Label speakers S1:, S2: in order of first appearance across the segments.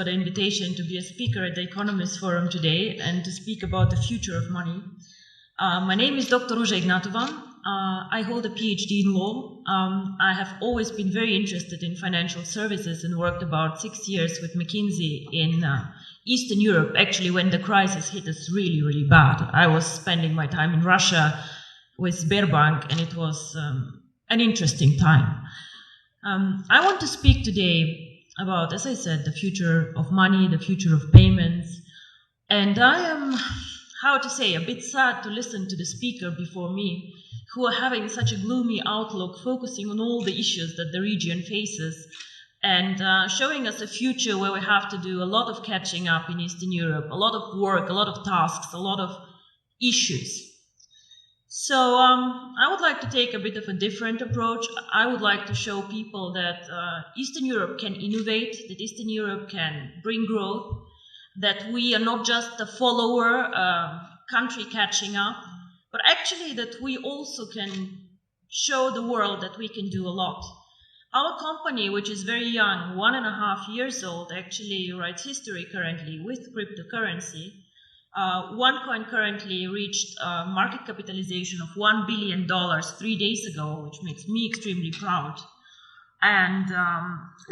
S1: for the invitation to be a speaker at the Economist Forum today and to speak about the future of money. My name is Dr. Ruža Ignatova. I hold a PhD in law. I have always been very interested in financial services and worked about 6 years with McKinsey in Eastern Europe, actually when the crisis hit us really, really bad. I was spending my time in Russia with Sberbank, and it was an interesting time. I want to speak today about, as I said, the future of money, the future of payments, and I am, how to say, a bit sad to listen to the speaker before me, who are having such a gloomy outlook, focusing on all the issues that the region faces, and showing us a future where we have to do a lot of catching up in Eastern Europe, a lot of work, a lot of tasks, a lot of issues. So I would like to take a bit of a different approach. I would like to show people that Eastern Europe can innovate, that Eastern Europe can bring growth, that we are not just a follower country catching up, but actually that we also can show the world that we can do a lot. Our company, which is very young, 1.5 years old, actually writes history currently with cryptocurrency. OneCoin currently reached a market capitalization of $1 billion 3 days ago, which makes me extremely proud. And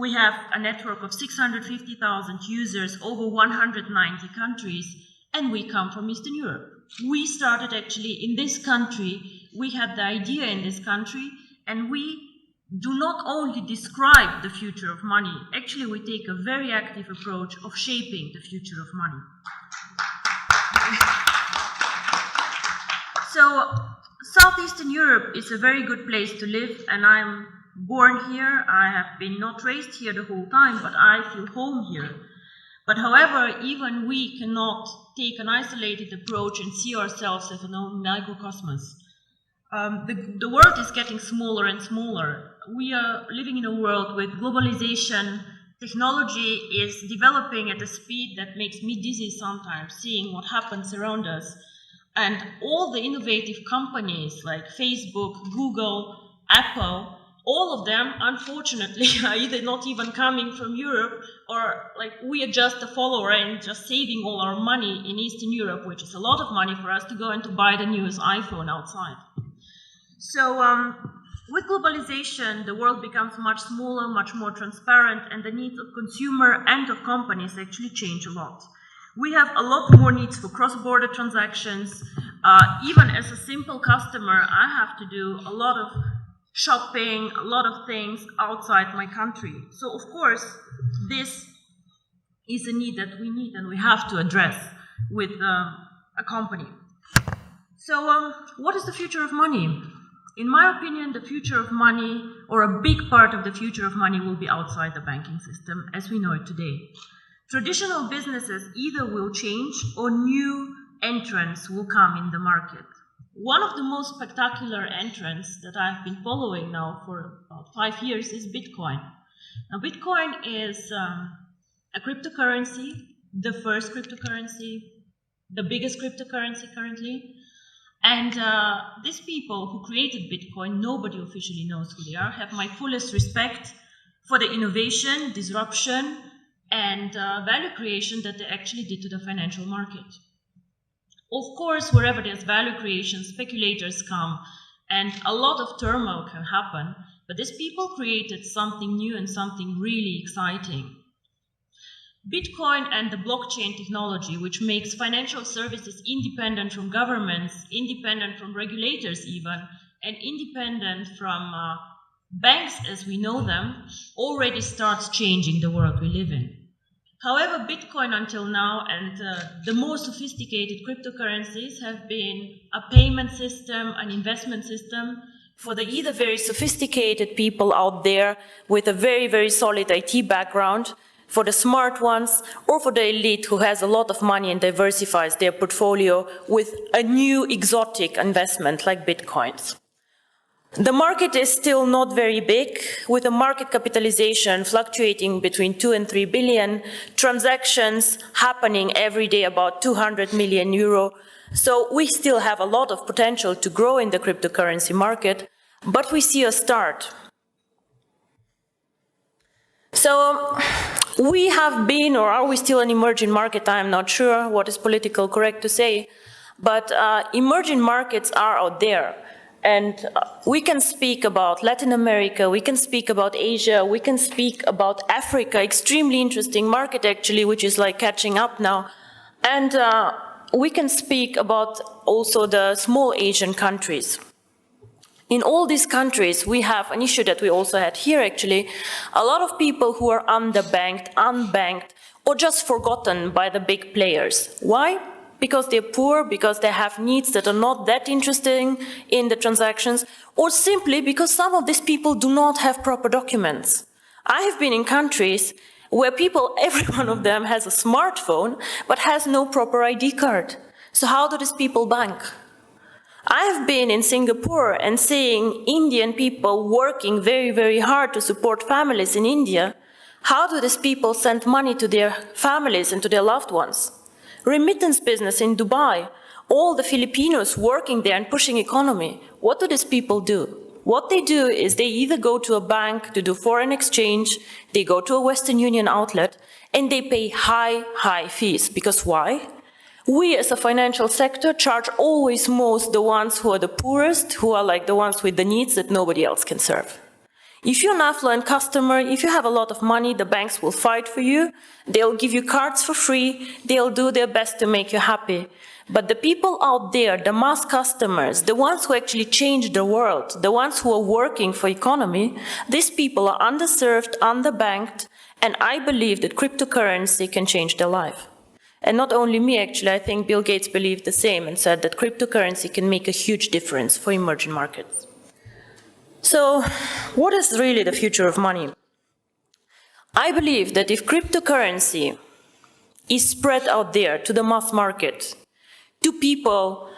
S1: we have a network of 650,000 users over 190 countries, and we come from Eastern Europe. We started actually in this country, we had the idea in this country, and we do not only describe the future of money, actually we take a very active approach of shaping the future of money. So, Southeastern Europe is a very good place to live, and I'm born here. I have been not raised here the whole time, but I feel home here. But however, even we cannot take an isolated approach and see ourselves as an own microcosmos. The world is getting smaller and smaller. We are living in a world with globalization. Technology is developing at a speed that makes me dizzy sometimes, seeing what happens around us. And all the innovative companies like Facebook, Google, Apple, all of them, unfortunately, are either not even coming from Europe, or like we are just a follower and just saving all our money in Eastern Europe, which is a lot of money for us to go and to buy the newest iPhone outside. So with globalization, the world becomes much smaller, much more transparent, and the needs of consumer and of companies actually change a lot. We have a lot more needs for cross-border transactions. Even as a simple customer, I have to do a lot of shopping, a lot of things outside my country. So of course, this is a need that we need and we have to address with a company. So what is the future of money? In my opinion, the future of money, or a big part of the future of money, will be outside the banking system as we know it today. Traditional businesses either will change or new entrants will come in the market. One of the most spectacular entrants that I've been following now for about 5 years is Bitcoin. Now, Bitcoin is a cryptocurrency, the first cryptocurrency, the biggest cryptocurrency currently. And these people who created Bitcoin, nobody officially knows who they are, have my fullest respect for the innovation, disruption, and value creation that they actually did to the financial market. Of course, wherever there's value creation, speculators come, and a lot of turmoil can happen, but these people created something new and something really exciting. Bitcoin and the blockchain technology, which makes financial services independent from governments, independent from regulators even, and independent from banks as we know them, already starts changing the world we live in. However, Bitcoin until now and the more sophisticated cryptocurrencies have been a payment system, an investment system for the either very sophisticated people out there with a very, very solid IT background, for the smart ones, or for the elite who has a lot of money and diversifies their portfolio with a new exotic investment like Bitcoins. The market is still not very big, with a market capitalization fluctuating between 2 and 3 billion, transactions happening every day about 200 million euro. So we still have a lot of potential to grow in the cryptocurrency market, but we see a start. So We have been, or are we still an emerging market? I'm not sure what is politically correct to say, but emerging markets are out there. And we can speak about Latin America, we can speak about Asia, we can speak about Africa, extremely interesting market actually, which is like catching up now. And we can speak about also the small Asian countries. In all these countries, we have an issue that we also had here actually, a lot of people who are underbanked, unbanked, or just forgotten by the big players. Why? Because they're poor, because they have needs that are not that interesting in the transactions, or simply because some of these people do not have proper documents. I have been in countries where people, every one of them has a smartphone, but has no proper ID card. So how do these people bank? I have been in Singapore and seeing Indian people working very, very hard to support families in India. How do these people send money to their families and to their loved ones? Remittance business in Dubai, all the Filipinos working there and pushing economy. What do these people do? What they do is they either go to a bank to do foreign exchange, they go to a Western Union outlet, and they pay high fees. Because why? We as a financial sector charge always most the ones who are the poorest, who are like the ones with the needs that nobody else can serve. If you're an affluent customer, if you have a lot of money, the banks will fight for you, they'll give you cards for free, they'll do their best to make you happy. But the people out there, the mass customers, the ones who actually change the world, the ones who are working for economy, these people are underserved, underbanked, and I believe that cryptocurrency can change their life. And not only me, actually, I think Bill Gates believed the same and said that cryptocurrency can make a huge difference for emerging markets. So, what is really the future of money? I believe that if cryptocurrency is spread out there to the mass market, to people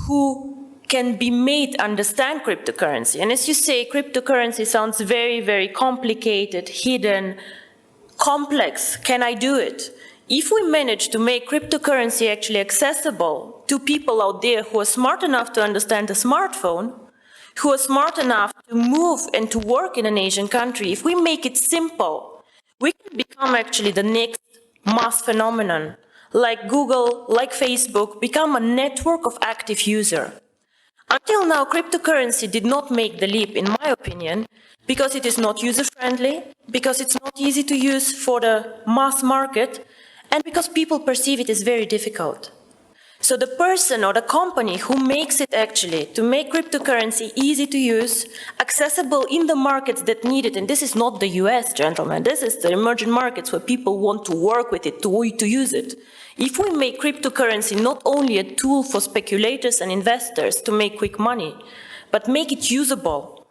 S1: who can be made understand cryptocurrency, and as you say, cryptocurrency sounds very, very complicated, hidden, complex. Can I do it? If we manage to make cryptocurrency actually accessible to people out there who are smart enough to understand the smartphone, who are smart enough to move and to work in an Asian country, if we make it simple, we can become actually the next mass phenomenon, like Google, like Facebook, become a network of active users. Until now, cryptocurrency did not make the leap, in my opinion, because it is not user-friendly, because it's not easy to use for the mass market, and because people perceive it as very difficult. So the person or the company who makes it actually to make cryptocurrency easy to use, accessible in the markets that need it, and this is not the US, gentlemen, this is the emerging markets where people want to work with it, to use it. If we make cryptocurrency not only a tool for speculators and investors to make quick money, but make it usable,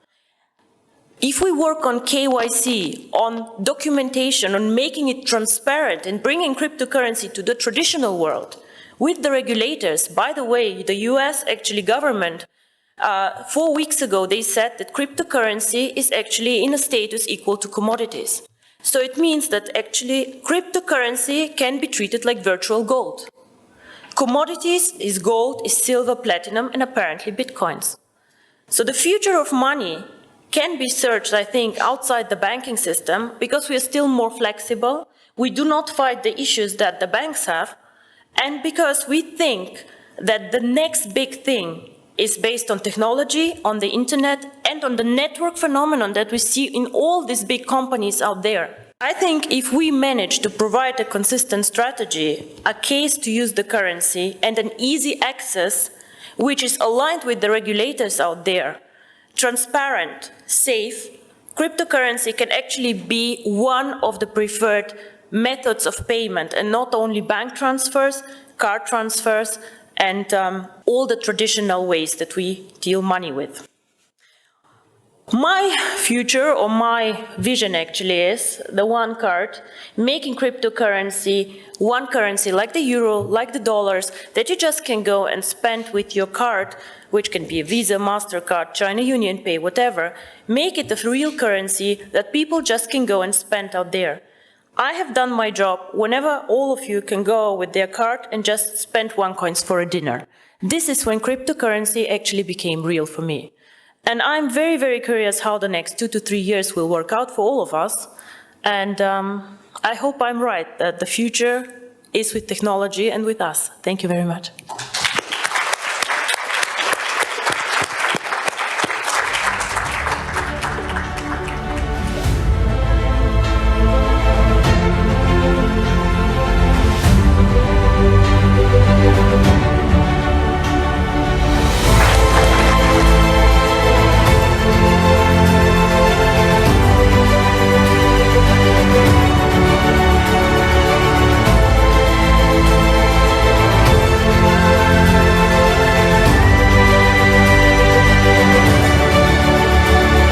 S1: if we work on KYC, on documentation, on making it transparent and bringing cryptocurrency to the traditional world, with the regulators, by the way, the US actually government, 4 weeks ago, they said that cryptocurrency is actually in a status equal to commodities. So it means that actually cryptocurrency can be treated like virtual gold. Commodities is gold, is silver, platinum, and apparently bitcoins. So the future of money can be searched, I think, outside the banking system because we are still more flexible. We do not fight the issues that the banks have. And because we think that the next big thing is based on technology, on the internet, and on the network phenomenon that we see in all these big companies out there. I think if we manage to provide a consistent strategy, a case to use the currency, and an easy access, which is aligned with the regulators out there, transparent, safe, cryptocurrency can actually be one of the preferred methods of payment, and not only bank transfers, card transfers, and all the traditional ways that we deal money with. My future, or my vision actually, is the one card, making cryptocurrency one currency like the euro, like the dollars, that you just can go and spend with your card, which can be a Visa, MasterCard, China Union Pay, whatever. Make it a real currency that people just can go and spend out there. I have done my job whenever all of you can go with their card and just spend OneCoins for a dinner. This is when cryptocurrency actually became real for me. And I'm very, very curious how the next 2 to 3 years will work out for all of us. And
S2: I hope I'm right, that the future is with technology and with us. Thank you very much.